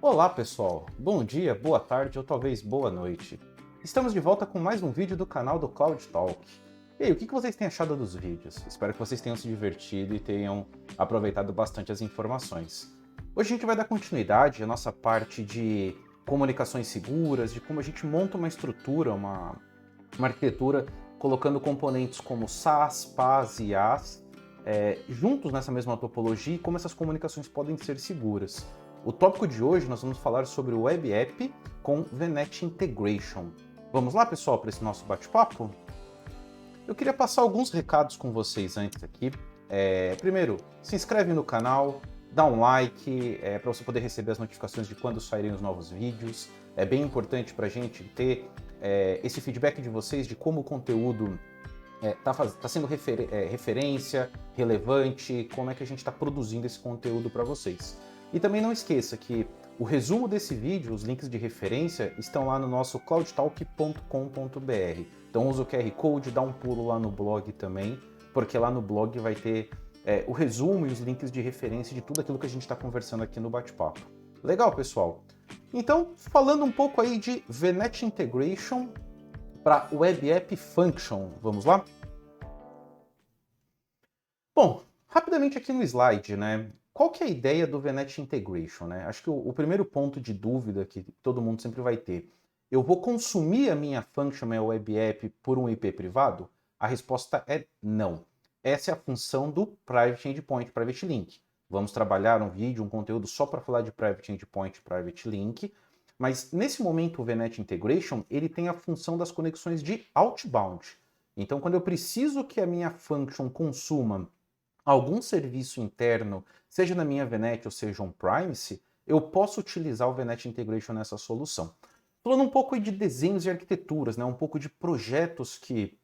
Olá pessoal, bom dia, boa tarde ou talvez boa noite. Estamos de volta com mais um vídeo do canal do Cloud Talk. E aí, o que vocês têm achado dos vídeos? Espero que vocês tenham se divertido e tenham aproveitado bastante as informações. Hoje a gente vai dar continuidade à nossa parte de comunicações seguras, de como a gente monta uma estrutura, uma arquitetura, colocando componentes como SAS, PaaS e IaaS juntos nessa mesma topologia e como essas comunicações podem ser seguras. O tópico de hoje nós vamos falar sobre o Web App com VNet Integration. Vamos lá, pessoal, para esse nosso bate-papo? Eu queria passar alguns recados com vocês antes aqui. Primeiro, se inscreve no canal, dá um like para você poder receber as notificações de quando saírem os novos vídeos. É bem importante para a gente ter esse feedback de vocês de como o conteúdo tá sendo referência, relevante, como é que a gente está produzindo esse conteúdo para vocês. E também não esqueça que o resumo desse vídeo, os links de referência, estão lá no nosso cloudtalk.com.br. Então usa o QR Code, dá um pulo lá no blog também, porque lá no blog vai ter o resumo e os links de referência de tudo aquilo que a gente está conversando aqui no bate-papo. Legal, pessoal? Então, falando um pouco aí de VNet Integration para Web App Function, vamos lá? Bom, rapidamente aqui no slide, né? Qual que é a ideia do VNet Integration, né? Acho que o primeiro ponto de dúvida que todo mundo sempre vai ter, eu vou consumir a minha function, minha web app, por um IP privado? A resposta é não. Essa é a função do Private Endpoint, Private Link. Vamos trabalhar um vídeo, um conteúdo só para falar de Private Endpoint, Private Link, mas nesse momento o VNet Integration, ele tem a função das conexões de outbound. Então, quando eu preciso que a minha function consuma algum serviço interno, seja na minha VNet ou seja on-premise, eu posso utilizar o VNet Integration nessa solução. Falando um pouco de desenhos e arquiteturas, né, um pouco de projetos que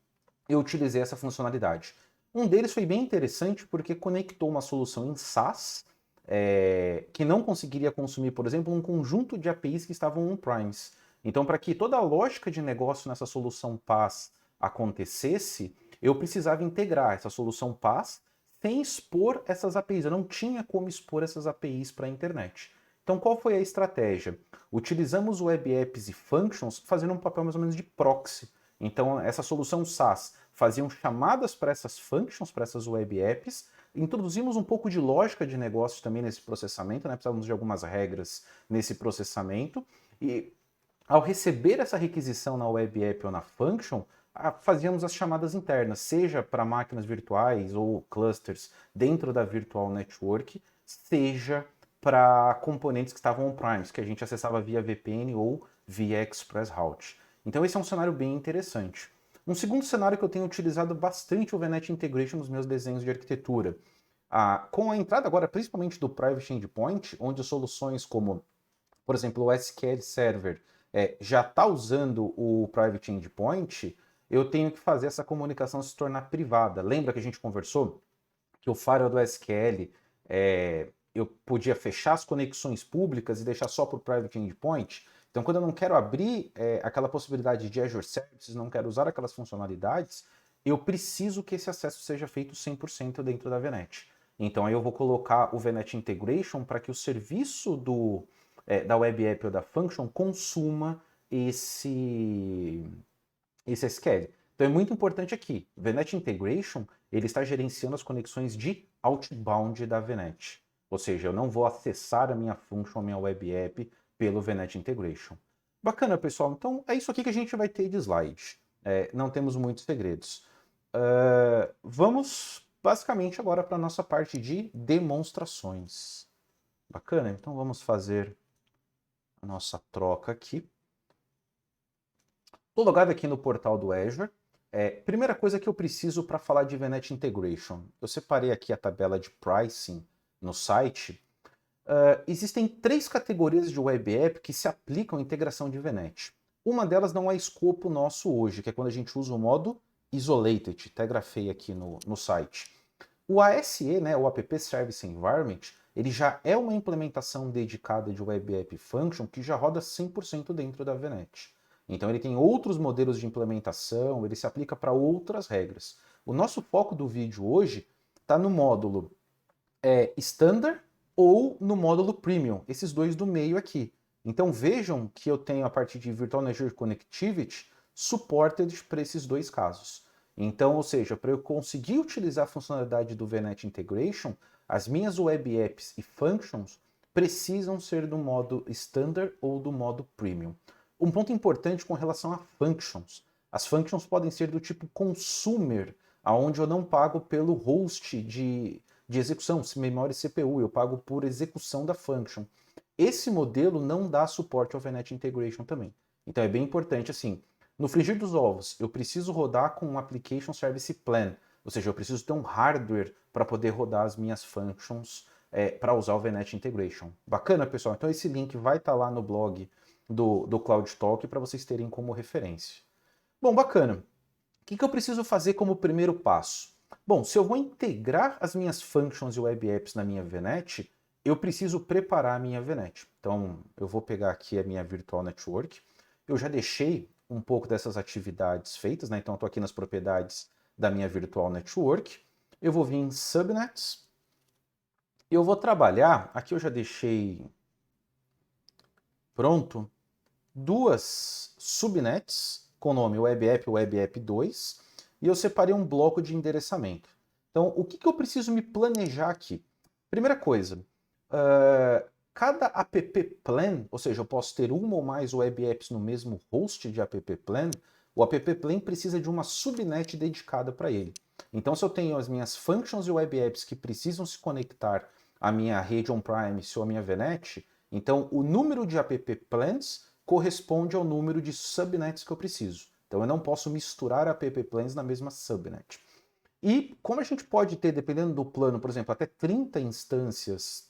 eu utilizei essa funcionalidade. Um deles foi bem interessante porque conectou uma solução em SaaS, que não conseguiria consumir, por exemplo, um conjunto de APIs que estavam on-premise. Então, para que toda a lógica de negócio nessa solução PaaS acontecesse, eu precisava integrar essa solução PaaS sem expor essas APIs. Eu não tinha como expor essas APIs para a internet. Então, qual foi a estratégia? Utilizamos web apps e functions fazendo um papel mais ou menos de proxy. Então, essa solução SaaS faziam chamadas para essas functions, para essas web apps. Introduzimos um pouco de lógica de negócios também nesse processamento, né? Precisávamos de algumas regras nesse processamento. E ao receber essa requisição na web app ou na function, fazíamos as chamadas internas, seja para máquinas virtuais ou clusters dentro da virtual network, seja para componentes que estavam on-premise, que a gente acessava via VPN ou via Express Route. Então esse é um cenário bem interessante. Um segundo cenário que eu tenho utilizado bastante o VNet Integration nos meus desenhos de arquitetura. Com a entrada agora principalmente do Private Endpoint, onde soluções como, por exemplo, o SQL Server já está usando o Private Endpoint, eu tenho que fazer essa comunicação se tornar privada. Lembra que a gente conversou que o firewall do SQL, eu podia fechar as conexões públicas e deixar só para o Private Endpoint? Então, quando eu não quero abrir aquela possibilidade de Azure Services, não quero usar aquelas funcionalidades, eu preciso que esse acesso seja feito 100% dentro da VNet. Então, aí eu vou colocar o VNet Integration para que o serviço da Web App ou da Function consuma esse SQL. Então é muito importante aqui, o VNet Integration, ele está gerenciando as conexões de outbound da VNet. Ou seja, eu não vou acessar a minha function, a minha web app, pelo VNet Integration. Bacana, pessoal. Então é isso aqui que a gente vai ter de slide. Não temos muitos segredos. Vamos basicamente agora para a nossa parte de demonstrações. Bacana? Então vamos fazer a nossa troca aqui. Estou logado aqui no portal do Azure. Primeira coisa que eu preciso para falar de VNet Integration. Eu separei aqui a tabela de pricing no site. Existem 3 categorias de web app que se aplicam à integração de VNet. Uma delas não é escopo nosso hoje, que é quando a gente usa o modo Isolated, até grafei aqui no site. O ASE, né, o App Service Environment, ele já é uma implementação dedicada de web app function que já roda 100% dentro da VNet. Então ele tem outros modelos de implementação, ele se aplica para outras regras. O nosso foco do vídeo hoje está no módulo Standard ou no módulo Premium, esses dois do meio aqui. Então vejam que eu tenho a partir de Virtual Network Connectivity supported para esses dois casos. Então, ou seja, para eu conseguir utilizar a funcionalidade do VNet Integration, as minhas web apps e functions precisam ser do modo Standard ou do modo Premium. Um ponto importante com relação a functions. As functions podem ser do tipo consumer, aonde eu não pago pelo host de execução, memória e CPU, eu pago por execução da function. Esse modelo não dá suporte ao VNet Integration também. Então é bem importante, assim, no frigir dos ovos, eu preciso rodar com um Application Service Plan, ou seja, eu preciso ter um hardware para poder rodar as minhas functions para usar o VNet Integration. Bacana, pessoal? Então esse link vai estar lá no blog do Cloud Talk para vocês terem como referência. Bom, bacana. O que eu preciso fazer como primeiro passo? Bom, se eu vou integrar as minhas functions e web apps na minha VNet, eu preciso preparar a minha VNet. Então, eu vou pegar aqui a minha Virtual Network. Eu já deixei um pouco dessas atividades feitas, né? Então, eu estou aqui nas propriedades da minha Virtual Network. Eu vou vir em Subnets. Eu vou trabalhar, aqui eu já deixei pronto, duas subnets com o nome Web App e Web App 2, e eu separei um bloco de endereçamento. Então, o que eu preciso me planejar aqui? Primeira coisa, cada app plan, ou seja, eu posso ter uma ou mais web apps no mesmo host de app plan, o app plan precisa de uma subnet dedicada para ele. Então, se eu tenho as minhas functions e web apps que precisam se conectar à minha rede on-premise ou à minha VNet, então o número de app plans corresponde ao número de subnets que eu preciso. Então eu não posso misturar app plans na mesma subnet. E como a gente pode ter, dependendo do plano, por exemplo, até 30 instâncias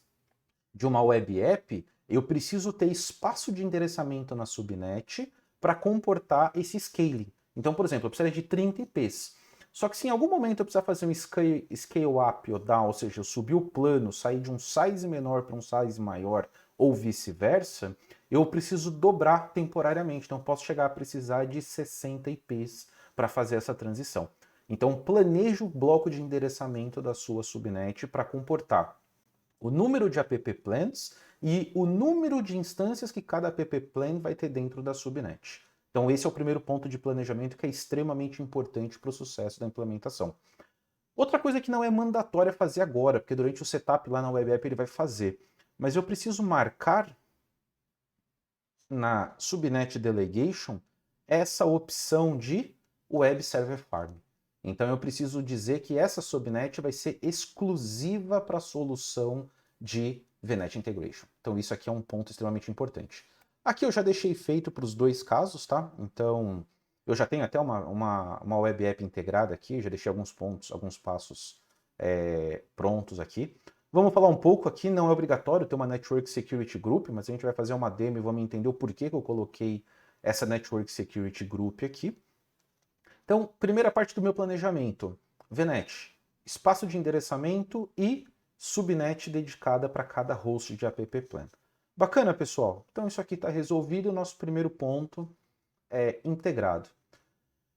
de uma web app, eu preciso ter espaço de endereçamento na subnet para comportar esse scaling. Então, por exemplo, eu precisaria de 30 IPs. Só que se em algum momento eu precisar fazer um scale up ou down, ou seja, eu subir o plano, sair de um size menor para um size maior, ou vice-versa, eu preciso dobrar temporariamente. Então, eu posso chegar a precisar de 60 IPs para fazer essa transição. Então, planeje o bloco de endereçamento da sua subnet para comportar o número de app plans e o número de instâncias que cada app plan vai ter dentro da subnet. Então esse é o primeiro ponto de planejamento que é extremamente importante para o sucesso da implementação. Outra coisa que não é mandatória fazer agora, porque durante o setup lá na web app ele vai fazer, mas eu preciso marcar na subnet delegation essa opção de web server farm. Então eu preciso dizer que essa subnet vai ser exclusiva para a solução de VNet Integration. Então isso aqui é um ponto extremamente importante. Aqui eu já deixei feito para os dois casos, tá? Então eu já tenho até uma web app integrada aqui, já deixei alguns pontos, alguns passos prontos aqui. Vamos falar um pouco aqui, não é obrigatório ter uma Network Security Group, mas a gente vai fazer uma demo e vamos entender o porquê que eu coloquei essa Network Security Group aqui. Então, primeira parte do meu planejamento, VNet, espaço de endereçamento e subnet dedicada para cada host de app plan. Bacana, pessoal? Então isso aqui está resolvido, o nosso primeiro ponto é integrado.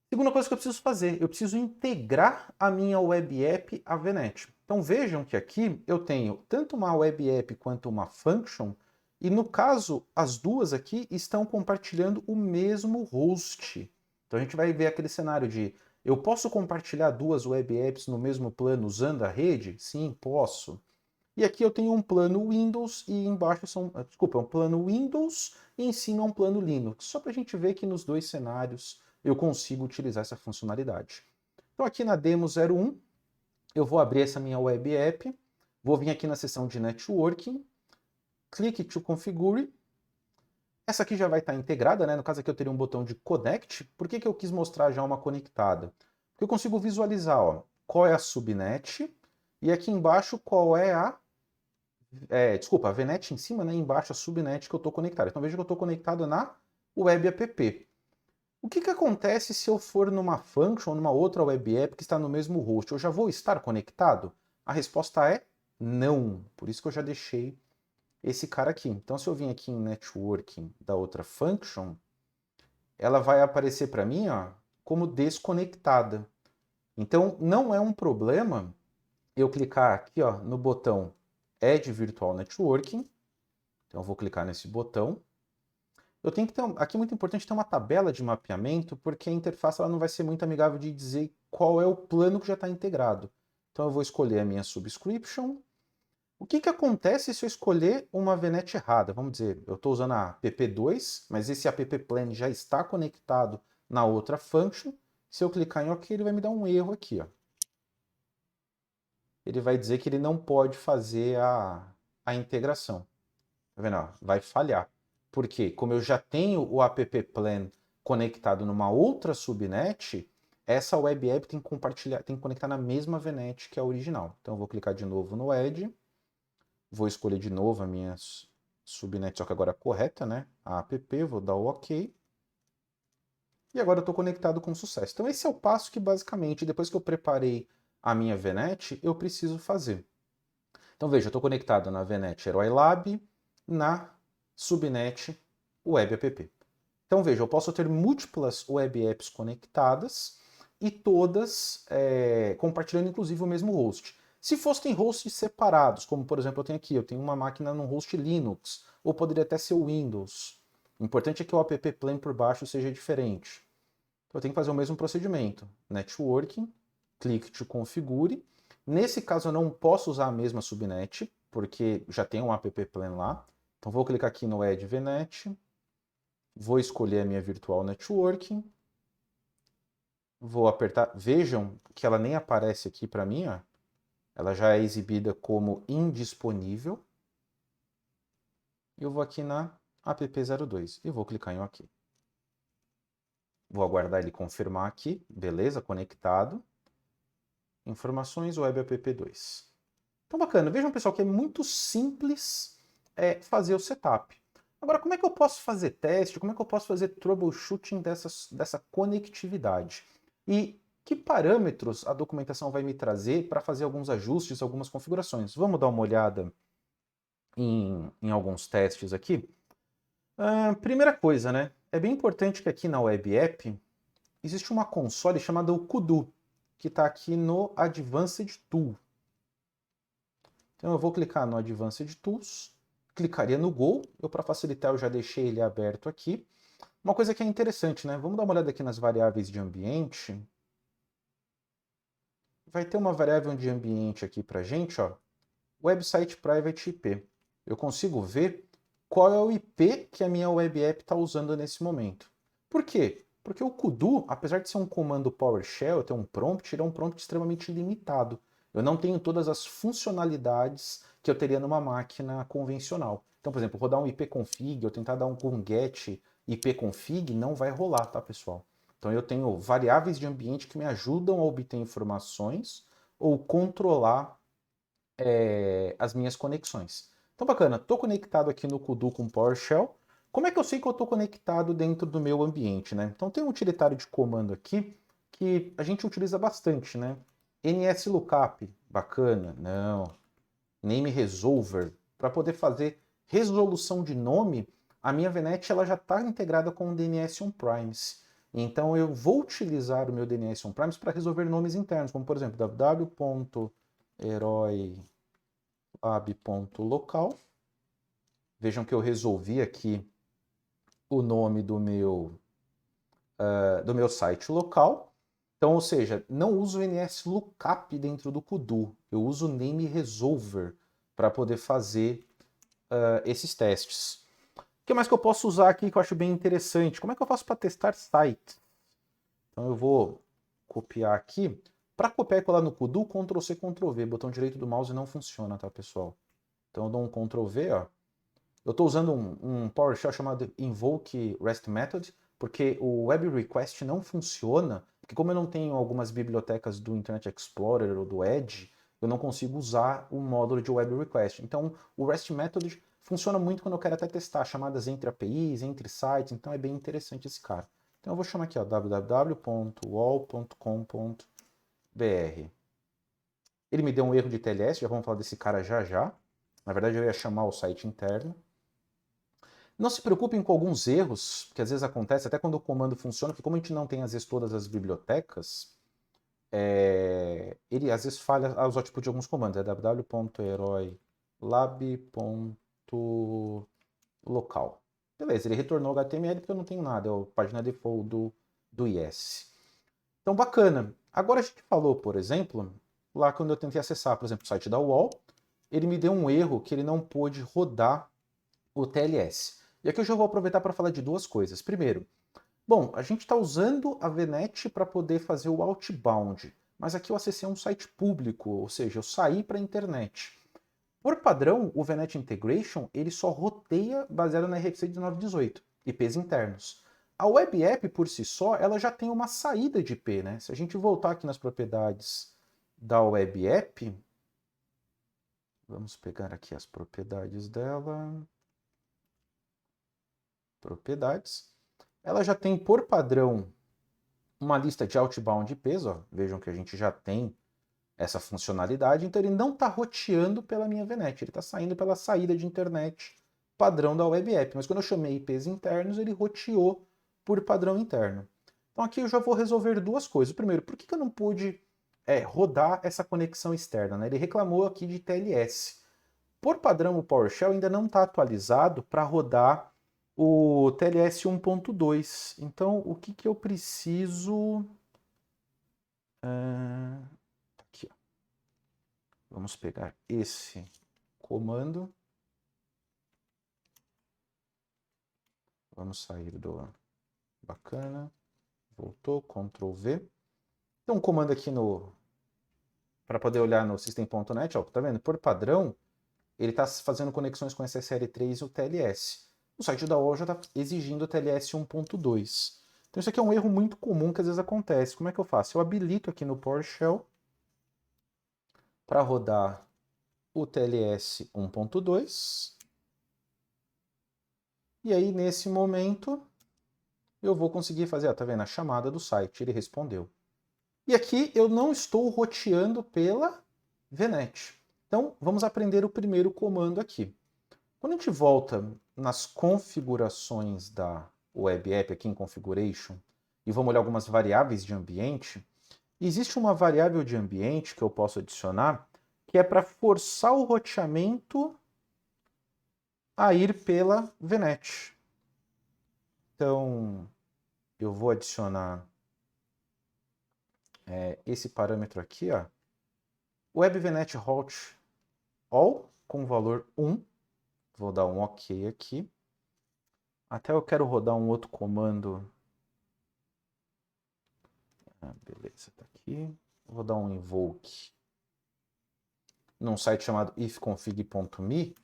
Segunda coisa que eu preciso fazer, eu preciso integrar a minha web app à VNet. Então vejam que aqui eu tenho tanto uma web app quanto uma function, e no caso, as duas aqui estão compartilhando o mesmo host. Então a gente vai ver aquele cenário de eu posso compartilhar duas web apps no mesmo plano usando a rede? Sim, posso. E aqui eu tenho um plano Windows e embaixo é um plano Windows e em cima é um plano Linux. Só para a gente ver que nos dois cenários eu consigo utilizar essa funcionalidade. Então aqui na demo 01, eu vou abrir essa minha web app, vou vir aqui na seção de Networking, clique to Configure. Essa aqui já vai estar integrada, né? No caso aqui eu teria um botão de Connect. Por que eu quis mostrar já uma conectada? Porque eu consigo visualizar, ó, qual é a subnet e aqui embaixo qual é a a VNet em cima, né? Embaixo a subnet que eu estou conectado. Então veja que eu estou conectado na web app. O que acontece se eu for numa function ou numa outra web app que está no mesmo host? Eu já vou estar conectado? A resposta é não. Por isso que eu já deixei esse cara aqui. Então se eu vim aqui em networking da outra function, ela vai aparecer para mim, ó, como desconectada. Então não é um problema eu clicar aqui, ó, no botão Add Virtual Networking. Então eu vou clicar nesse botão. Eu tenho que ter, aqui é muito importante ter uma tabela de mapeamento, porque a interface ela não vai ser muito amigável de dizer qual é o plano que já está integrado. Então eu vou escolher a minha subscription. O que acontece se eu escolher uma VNet errada? Vamos dizer, eu estou usando a app2, mas esse app plan já está conectado na outra function. Se eu clicar em OK, ele vai me dar um erro aqui, ó. Ele vai dizer que ele não pode fazer a integração. Tá vendo? Ó, vai falhar. Por quê? Como eu já tenho o app plan conectado numa outra subnet, essa web app tem que compartilhar, tem que conectar na mesma VNet que a original. Então eu vou clicar de novo no Add, vou escolher de novo a minha subnet, só que agora correta, né? A app, vou dar o OK. E agora eu estou conectado com sucesso. Então esse é o passo que basicamente, depois que eu preparei a minha VNet, eu preciso fazer. Então veja, eu estou conectado na VNet Herói Lab, na subnet Web App. Então veja, eu posso ter múltiplas web apps conectadas e todas compartilhando inclusive o mesmo host. Se fossem hosts separados, como por exemplo eu tenho uma máquina num host Linux, ou poderia até ser o Windows. O importante é que o app plan por baixo seja diferente. Então eu tenho que fazer o mesmo procedimento. Networking, clique to configure. Nesse caso eu não posso usar a mesma subnet, porque já tem um app plan lá. Então vou clicar aqui no Add VNet, vou escolher a minha Virtual Networking, vou apertar, vejam que ela nem aparece aqui para mim, ó. Ela já é exibida como indisponível. Eu vou aqui na app02 e vou clicar em OK. Vou aguardar ele confirmar aqui, beleza, conectado. Informações Web App2. Então bacana, vejam pessoal que é muito simples fazer o setup. Agora, como é que eu posso fazer teste, como é que eu posso fazer troubleshooting dessa conectividade? E que parâmetros a documentação vai me trazer para fazer alguns ajustes, algumas configurações? Vamos dar uma olhada em alguns testes aqui. Primeira coisa, né? É bem importante que aqui na Web App existe uma console chamada o Kudu, que está aqui no Advanced Tool. Então eu vou clicar no Advanced Tools, clicaria no Go, para facilitar eu já deixei ele aberto aqui. Uma coisa que é interessante, né? Vamos dar uma olhada aqui nas variáveis de ambiente. Vai ter uma variável de ambiente aqui para gente, ó, Website Private IP. Eu consigo ver qual é o IP que a minha web app está usando nesse momento. Por quê? Porque o Kudu, apesar de ser um comando PowerShell, ter um prompt, ele é um prompt extremamente limitado. Eu não tenho todas as funcionalidades que eu teria numa máquina convencional. Então, por exemplo, rodar um ipconfig, eu tentar dar um get ipconfig, não vai rolar, tá, pessoal? Então eu tenho variáveis de ambiente que me ajudam a obter informações ou controlar as minhas conexões. Então bacana, estou conectado aqui no Kudu com PowerShell. Como é que eu sei que eu estou conectado dentro do meu ambiente, né? Então tem um utilitário de comando aqui que a gente utiliza bastante, né? NSLookup, bacana, não. Name Resolver, para poder fazer resolução de nome, a minha VNet ela já está integrada com o DNS on-premise. Então eu vou utilizar o meu DNS on-premise para resolver nomes internos, como por exemplo www.heroilab.local. Vejam que eu resolvi aqui o nome do meu site local. Então, ou seja, não uso o NSLookup dentro do Kudu, eu uso o Name Resolver para poder fazer esses testes. O que mais que eu posso usar aqui que eu acho bem interessante? Como é que eu faço para testar site? Então eu vou copiar aqui. Para copiar e colar no Kudu, Ctrl+C, Ctrl+V. Botão direito do mouse não funciona, tá, pessoal? Então eu dou um Ctrl+V, ó. Eu estou usando um PowerShell chamado Invoke REST Method, porque o Web Request não funciona, porque como eu não tenho algumas bibliotecas do Internet Explorer ou do Edge, eu não consigo usar o módulo de Web Request. Então o REST Method funciona muito quando eu quero até testar chamadas entre APIs, entre sites, então é bem interessante esse cara. Então eu vou chamar aqui, ó, www.wall.com.br. Ele me deu um erro de TLS, já vamos falar desse cara já já. Na verdade eu ia chamar o site interno. Não se preocupem com alguns erros, que às vezes acontece, até quando o comando funciona, porque como a gente não tem às vezes todas as bibliotecas, ele às vezes falha a usar tipo de alguns comandos, www.heroilab lab.local. Beleza, ele retornou HTML porque eu não tenho nada, é a página default do IS. Então, bacana. Agora a gente falou, por exemplo, lá quando eu tentei acessar, por exemplo, o site da UOL, ele me deu um erro que ele não pôde rodar o TLS. E aqui eu já vou aproveitar para falar de duas coisas. Primeiro, bom, a gente está usando a VNet para poder fazer o outbound, mas aqui eu acessei um site público, ou seja, eu saí para a internet. Por padrão, o VNet Integration ele só roteia baseado na RFC 1918, IPs internos. A Web App, por si só, ela já tem uma saída de IP, né? Se a gente voltar aqui nas propriedades da Web App, vamos pegar aqui as propriedades dela. Propriedades. Ela já tem por padrão uma lista de outbound IPs, ó. Vejam que a gente já tem essa funcionalidade, então ele não está roteando pela minha VNet, ele está saindo pela saída de internet padrão da Web App. Mas quando eu chamei IPs internos, ele roteou por padrão interno. Então aqui eu já vou resolver duas coisas. Primeiro, por que eu não pude rodar essa conexão externa? Né? Ele reclamou aqui de TLS. Por padrão, o PowerShell ainda não está atualizado para rodar o TLS 1.2. Então, o que eu preciso... Aqui, ó. Vamos pegar esse comando. Vamos sair do... Bacana. Voltou, Ctrl V. Tem um comando aqui para poder olhar no system.net, ó, tá vendo? Por padrão, ele está fazendo conexões com SSL3 e o TLS. O site da UOL já está exigindo o TLS 1.2. Então isso aqui é um erro muito comum que às vezes acontece. Como é que eu faço? Eu habilito aqui no PowerShell para rodar o TLS 1.2. E aí, nesse momento, eu vou conseguir fazer, ó, tá vendo? A chamada do site, ele respondeu. E aqui eu não estou roteando pela VNet. Então, vamos aprender o primeiro comando aqui. Quando a gente volta nas configurações da Web App, aqui em Configuration, e vamos olhar algumas variáveis de ambiente, existe uma variável de ambiente que eu posso adicionar, que é para forçar o roteamento a ir pela VNet. Então, eu vou adicionar esse parâmetro aqui, ó, Web VNet Route All, com valor 1. Vou dar um OK aqui. Até eu quero rodar um outro comando. Beleza, tá aqui. Vou dar um invoke num site chamado ifconfig.me.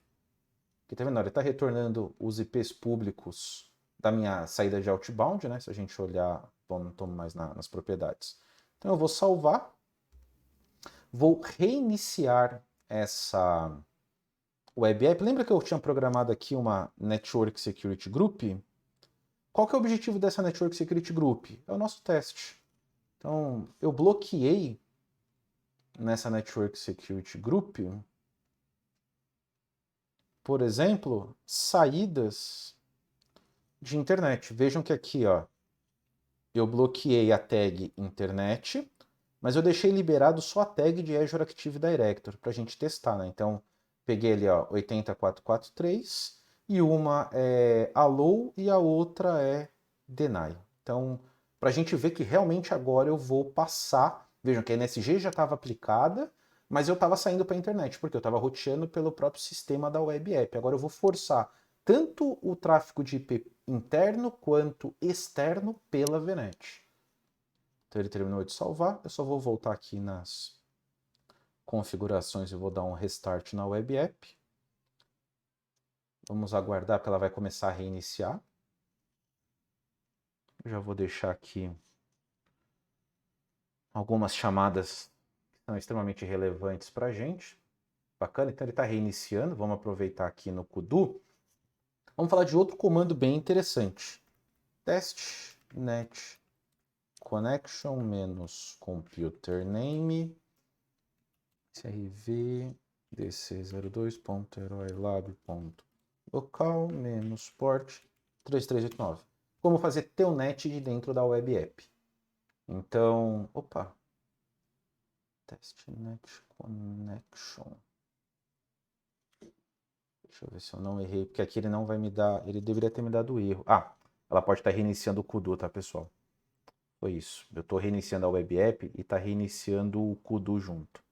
Que tá vendo? Ele está retornando os IPs públicos da minha saída de outbound, né? Se a gente olhar, não estou mais nas propriedades. Então eu vou salvar. Vou reiniciar essa Web App. Lembra que eu tinha programado aqui uma Network Security Group? Qual que é o objetivo dessa Network Security Group? É o nosso teste. Então, eu bloqueei nessa Network Security Group, por exemplo, saídas de internet. Vejam que aqui, ó, eu bloqueei a tag internet, mas eu deixei liberado só a tag de Azure Active Directory para a gente testar, né? Então, peguei ali, ó, 80443 e uma é allow e a outra é deny. Então, para a gente ver que realmente agora eu vou passar. Vejam que a NSG já estava aplicada, mas eu estava saindo para a internet, porque eu estava roteando pelo próprio sistema da Web App. Agora eu vou forçar tanto o tráfego de IP interno quanto externo pela VNet. Então ele terminou de salvar, eu só vou voltar aqui nas configurações e vou dar um restart na Web App. Vamos aguardar que ela vai começar a reiniciar. Eu já vou deixar aqui algumas chamadas que são extremamente relevantes para a gente. Bacana, então ele está reiniciando. Vamos aproveitar aqui no Kudu. Vamos falar de outro comando bem interessante. Testnet connection menos computer name crv dc02.heroilab.local menos port 3389. Como fazer telnet de dentro da Web App. Então, opa, testnet connection. Deixa eu ver se eu não errei, porque aqui ele não vai me dar, ele deveria ter me dado erro. Ah, ela pode estar reiniciando o Kudu, tá, pessoal? Foi isso. Eu estou reiniciando a web app e está reiniciando o Kudu junto.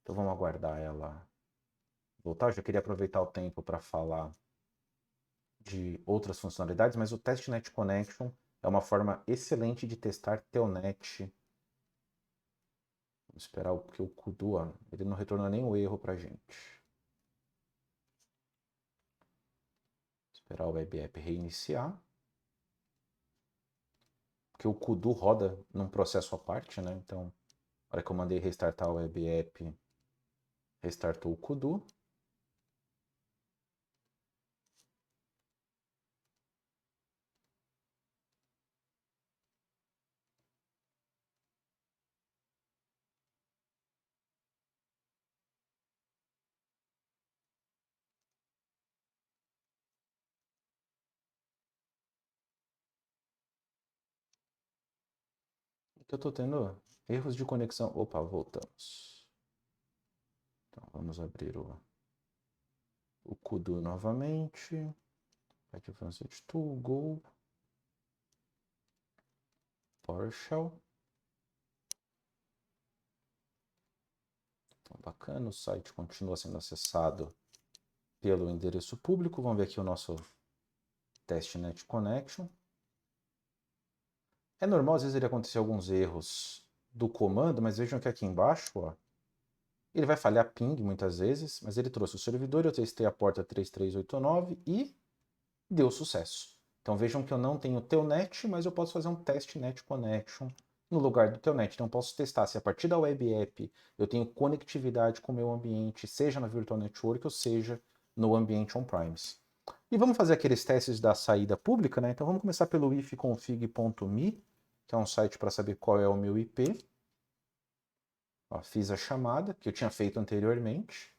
Então vamos aguardar ela voltar. Eu já queria aproveitar o tempo para falar de outras funcionalidades, mas o TestNet Connection é uma forma excelente de testar Telnet. Vamos esperar porque o Kudu, ó, ele não retornou nenhum erro para a gente. Esperar o web app reiniciar. Porque o Kudu roda num processo à parte, né? Então, na hora que eu mandei restartar o web app, restartou o Kudu. Aqui eu estou tendo erros de conexão. Opa, voltamos. Então, vamos abrir o Kudu novamente. Advanced Tool, Go, PowerShell. Então, bacana, o site continua sendo acessado pelo endereço público. Vamos ver aqui o nosso TestNet Connection. É normal, às vezes, ele acontecer alguns erros do comando, mas vejam que aqui embaixo, ó, ele vai falhar ping muitas vezes, mas ele trouxe o servidor, eu testei a porta 3389 e deu sucesso. Então vejam que eu não tenho Telnet, mas eu posso fazer um TestNet Connection no lugar do Telnet. Então eu posso testar se a partir da web app eu tenho conectividade com o meu ambiente, seja na Virtual Network ou seja no ambiente on-premise. E vamos fazer aqueles testes da saída pública, né? Então vamos começar pelo ifconfig.me, que é um site para saber qual é o meu IP. Ó, fiz a chamada, que eu tinha feito anteriormente.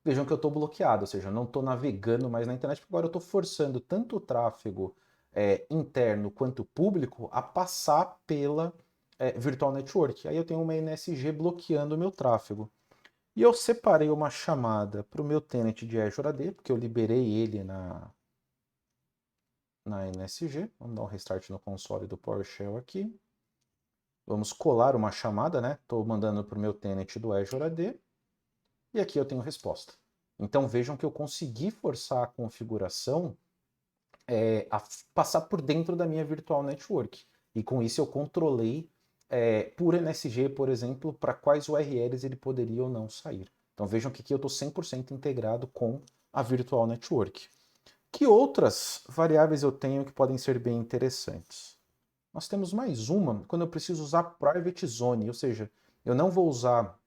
Vejam que eu estou bloqueado, ou seja, eu não estou navegando mais na internet, porque agora eu estou forçando tanto o tráfego interno quanto público a passar pela Virtual Network. Aí eu tenho uma NSG bloqueando o meu tráfego. E eu separei uma chamada para o meu tenant de Azure AD, porque eu liberei ele na NSG. Vamos dar um restart no console do PowerShell aqui. Vamos colar uma chamada, né? Estou mandando para o meu tenant do Azure AD. E aqui eu tenho resposta. Então vejam que eu consegui forçar a configuração a passar por dentro da minha virtual network. E com isso eu controlei por NSG, por exemplo, para quais URLs ele poderia ou não sair. Então vejam que aqui eu estou 100% integrado com a virtual network. Que outras variáveis eu tenho que podem ser bem interessantes? Nós temos mais uma quando eu preciso usar private zone, ou seja, eu não vou usar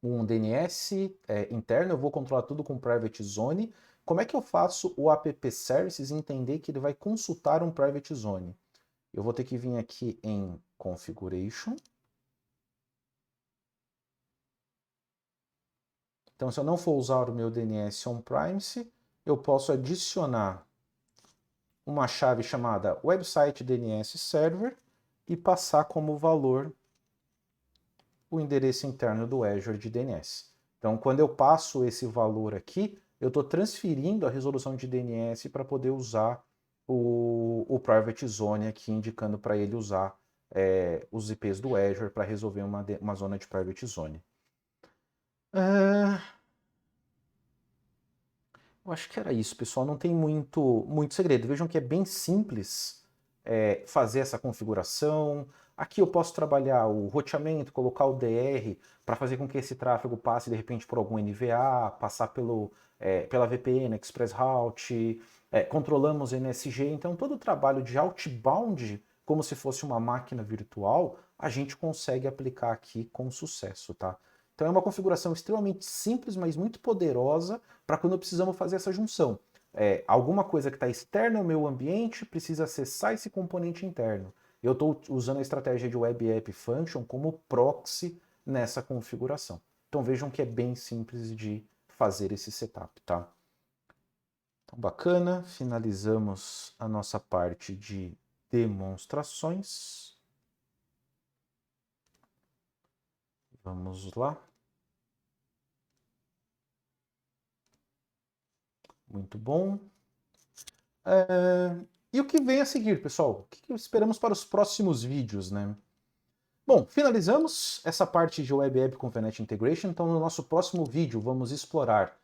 um DNS interno, eu vou controlar tudo com private zone. Como é que eu faço o app services entender que ele vai consultar um private zone? Eu vou ter que vir aqui em configuration. Então, se eu não for usar o meu DNS on-premise, eu posso adicionar uma chave chamada website DNS server e passar como valor o endereço interno do Azure de DNS. Então, quando eu passo esse valor aqui, eu estou transferindo a resolução de DNS para poder usar o Private Zone aqui, indicando para ele usar os IPs do Azure para resolver uma zona de Private Zone. Eu acho que era isso, pessoal. Não tem muito segredo. Vejam que é bem simples fazer essa configuração. Aqui eu posso trabalhar o roteamento, colocar o DR para fazer com que esse tráfego passe de repente por algum NVA, passar pela VPN, Express Route, controlamos NSG. Então todo o trabalho de outbound, como se fosse uma máquina virtual, a gente consegue aplicar aqui com sucesso, tá? Então é uma configuração extremamente simples, mas muito poderosa para quando precisamos fazer essa junção. Alguma coisa que está externa ao meu ambiente precisa acessar esse componente interno. Eu estou usando a estratégia de Web App Function como proxy nessa configuração. Então vejam que é bem simples de fazer esse setup, tá? Então bacana, finalizamos a nossa parte de demonstrações. Vamos lá. Muito bom. E o que vem a seguir, pessoal? O que esperamos para os próximos vídeos, né? Bom, finalizamos essa parte de Web App com VNet Integration, então no nosso próximo vídeo vamos explorar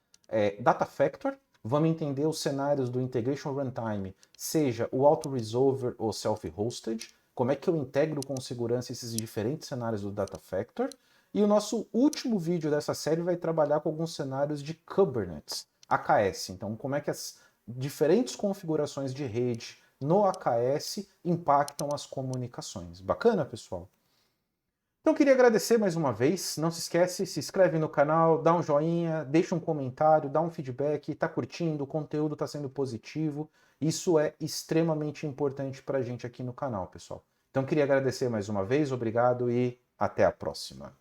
Data Factor, vamos entender os cenários do Integration Runtime, seja o Auto-Resolver ou Self-Hosted, como é que eu integro com segurança esses diferentes cenários do Data Factor, e o nosso último vídeo dessa série vai trabalhar com alguns cenários de Kubernetes, AKS, então como é que as diferentes configurações de rede no AKS impactam as comunicações. Bacana, pessoal? Então queria agradecer mais uma vez, não se esquece, se inscreve no canal, dá um joinha, deixa um comentário, dá um feedback, tá curtindo, o conteúdo tá sendo positivo, isso é extremamente importante pra gente aqui no canal, pessoal. Então queria agradecer mais uma vez, obrigado e até a próxima.